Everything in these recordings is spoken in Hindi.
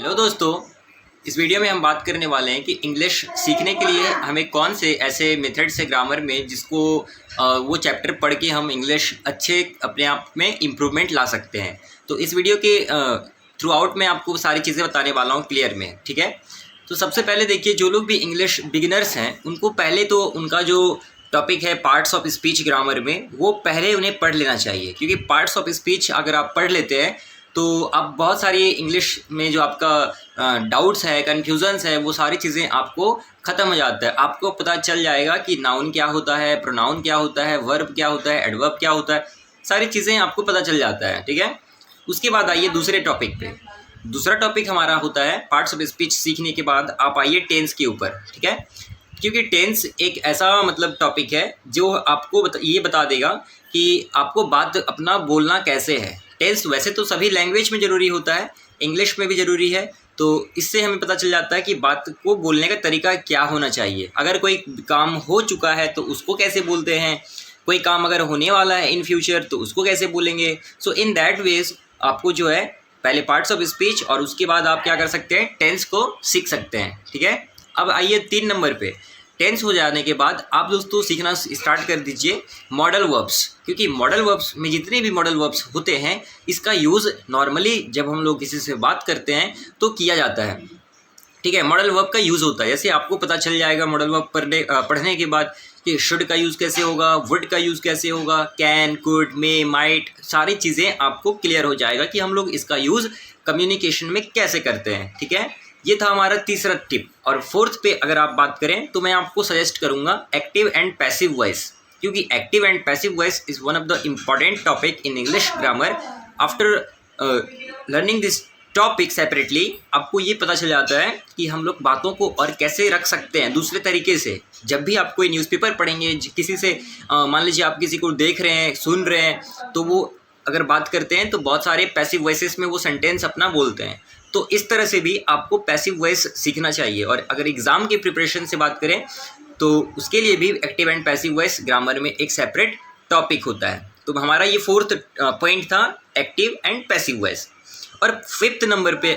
हेलो दोस्तों, इस वीडियो में हम बात करने वाले हैं कि इंग्लिश सीखने के लिए हमें कौन से ऐसे मेथड्स है ग्रामर में जिसको वो चैप्टर पढ़ के हम इंग्लिश अच्छे अपने आप में इम्प्रूवमेंट ला सकते हैं। तो इस वीडियो के थ्रू आउट मैं आपको सारी चीज़ें बताने वाला हूँ क्लियर में, ठीक है। तो सबसे पहले देखिए, जो लोग भी इंग्लिश बिगिनर्स हैं उनको पहले तो उनका जो टॉपिक है पार्ट्स ऑफ स्पीच ग्रामर में, वो पहले उन्हें पढ़ लेना चाहिए, क्योंकि पार्ट्स ऑफ स्पीच अगर आप पढ़ लेते हैं तो आप बहुत सारी इंग्लिश में जो आपका डाउट्स है, कन्फ्यूजन्स है, वो सारी चीज़ें आपको ख़त्म हो जाता है। आपको पता चल जाएगा कि नाउन क्या होता है, प्रोनाउन क्या होता है, वर्ब क्या होता है, एडवर्ब क्या होता है, सारी चीज़ें आपको पता चल जाता है, ठीक है। उसके बाद आइए दूसरे टॉपिक पे। दूसरा टॉपिक हमारा होता है पार्ट्स ऑफ स्पीच सीखने के बाद आप आइए टेंस के ऊपर, ठीक है। क्योंकि टेंस एक ऐसा टॉपिक है जो आपको ये बता देगा कि आपको बात अपना बोलना कैसे है। टेंस वैसे तो सभी लैंग्वेज में ज़रूरी होता है, इंग्लिश में भी ज़रूरी है, तो इससे हमें पता चल जाता है कि बात को बोलने का तरीका क्या होना चाहिए। अगर कोई काम हो चुका है तो उसको कैसे बोलते हैं, कोई काम अगर होने वाला है इन फ्यूचर तो उसको कैसे बोलेंगे। सो इन दैट वेज आपको जो है पहले पार्ट्स ऑफ स्पीच और उसके बाद आप क्या कर सकते हैं, टेंस को सीख सकते हैं, ठीक है। अब आइए 3 नंबर पे। टेंस हो जाने के बाद आप दोस्तों सीखना स्टार्ट कर दीजिए मॉडल वर्ब्स, क्योंकि मॉडल वर्ब्स में जितने भी मॉडल वर्ब्स होते हैं इसका यूज़ नॉर्मली जब हम लोग किसी से बात करते हैं तो किया जाता है, ठीक है। मॉडल वर्ब का यूज़ होता है, जैसे आपको पता चल जाएगा मॉडल वर्ब पढ़ने के बाद कि शुड का यूज़ कैसे होगा, वुड का यूज़ कैसे होगा, कैन, कुड, मे, माइट, सारी चीज़ें आपको क्लियर हो जाएगा कि हम लोग इसका यूज़ कम्युनिकेशन में कैसे करते हैं, ठीक है। ये था हमारा तीसरा टिप। और फोर्थ पे अगर आप बात करें तो मैं आपको सजेस्ट करूंगा एक्टिव एंड पैसिव वॉइस, क्योंकि active and passive voice is one of the important topic in English grammar. After learning this topic separately आपको ये पता चल जाता है कि हम लोग बातों को और कैसे रख सकते हैं दूसरे तरीके से। जब भी आप कोई न्यूज़पेपर पढ़ेंगे, किसी से मान लीजिए आप किसी को देख रहे हैं, सुन रहे हैं, तो वो अगर बात करते हैं तो बहुत सारे पैसिव वॉइसेस में वो सेंटेंस अपना बोलते हैं। तो इस तरह से भी आपको पैसिव वॉइस सीखना चाहिए। और अगर एग्ज़ाम की प्रिपरेशन से बात करें तो उसके लिए भी active and passive voice grammar में एक सेपरेट टॉपिक होता है। तो हमारा ये फोर्थ पॉइंट था, एक्टिव एंड पैसिव वॉइस। और 5th नंबर पे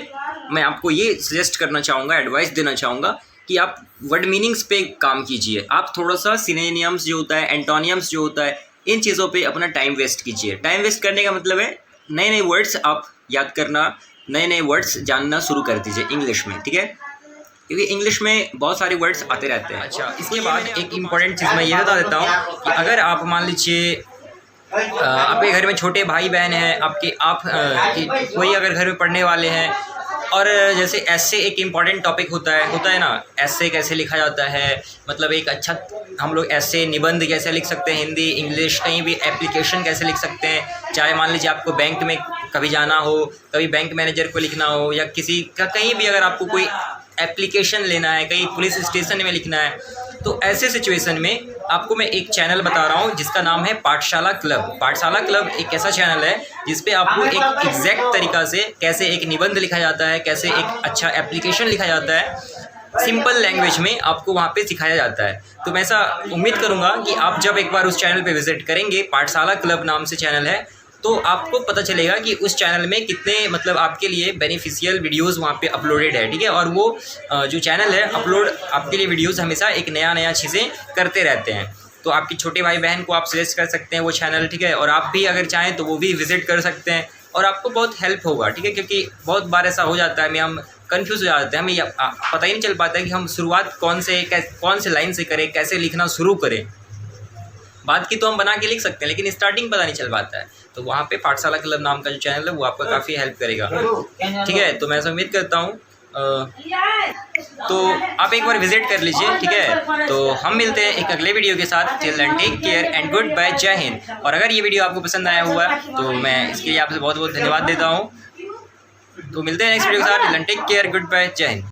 मैं आपको ये सजेस्ट करना चाहूँगा, एडवाइस देना चाहूँगा कि आप वर्ड मीनिंग्स पे काम कीजिए। आप थोड़ा सा सिनोनिम्स जो होता है, एंटोनियम्स जो होता है, इन चीज़ों पे अपना टाइम वेस्ट कीजिए। टाइम वेस्ट करने का मतलब है नए नए वर्ड्स आप याद करना, नए नए वर्ड्स जानना शुरू कर दीजिए इंग्लिश में, ठीक है, क्योंकि इंग्लिश में बहुत सारे वर्ड्स आते रहते हैं। अच्छा, इसके बाद एक इम्पॉर्टेंट चीज़ मैं ये बता देता हूँ कि अगर आप मान लीजिए आपके घर में छोटे भाई बहन हैं, कोई अगर घर में पढ़ने वाले हैं, और जैसे ऐसे एक इम्पॉर्टेंट टॉपिक होता है ना, ऐसे कैसे लिखा जाता है, मतलब एक अच्छा हम लोग ऐसे निबंध कैसे लिख सकते हैं, हिंदी इंग्लिश कहीं भी एप्लीकेशन कैसे लिख सकते हैं। चाहे मान लीजिए आपको बैंक में कभी जाना हो, कभी बैंक मैनेजर को लिखना हो, या किसी का कहीं भी अगर आपको कोई एप्लीकेशन लेना है, कहीं पुलिस स्टेशन में लिखना है, तो ऐसे सिचुएशन में आपको मैं एक चैनल बता रहा हूँ जिसका नाम है पाठशाला क्लब। पाठशाला क्लब एक ऐसा चैनल है जिस पे आपको एक एग्जैक्ट तरीक़ा से कैसे एक निबंध लिखा जाता है, कैसे एक अच्छा एप्लीकेशन लिखा जाता है, सिंपल लैंग्वेज में आपको वहाँ पे सिखाया जाता है। तो मैं ऐसा उम्मीद करूँगा कि आप जब एक बार उस चैनल पे विजिट करेंगे, पाठशाला क्लब नाम से चैनल है, तो आपको पता चलेगा कि उस चैनल में कितने आपके लिए बेनिफिशियल वीडियोस वहाँ पे अपलोडेड है, ठीक है। और वो जो चैनल है अपलोड आपके लिए वीडियोस हमेशा एक नया चीज़ें करते रहते हैं। तो आपके छोटे भाई बहन को आप सजेस्ट कर सकते हैं वो चैनल, ठीक है। और आप भी अगर चाहें तो वो भी विज़िट कर सकते हैं और आपको बहुत हेल्प होगा, ठीक है। क्योंकि बहुत बार ऐसा हो जाता है, हम कन्फ्यूज़ हो जाते हैं, हमें पता ही नहीं चल पाता है कि हम शुरुआत कौन से लाइन से करें, कैसे लिखना शुरू करें। बात की तो हम बना के लिख सकते हैं, लेकिन स्टार्टिंग पता नहीं चल पाता है। तो वहाँ पे पाठशाला क्लब नाम का जो चैनल है वो आपका काफ़ी हेल्प करेगा, ठीक है। तो मैं ऐसा उम्मीद करता हूँ तो आप एक बार विजिट कर लीजिए, ठीक है। तो हम मिलते हैं एक अगले वीडियो के साथ। Till then take care and good bye, जय हिंद। और अगर ये वीडियो आपको पसंद आया हुआ है तो मैं इसके लिए आपसे बहुत बहुत धन्यवाद देता हूँ। तो मिलते हैं नेक्स्ट वीडियो के साथ। Till then take care, good bye, जय हिंद।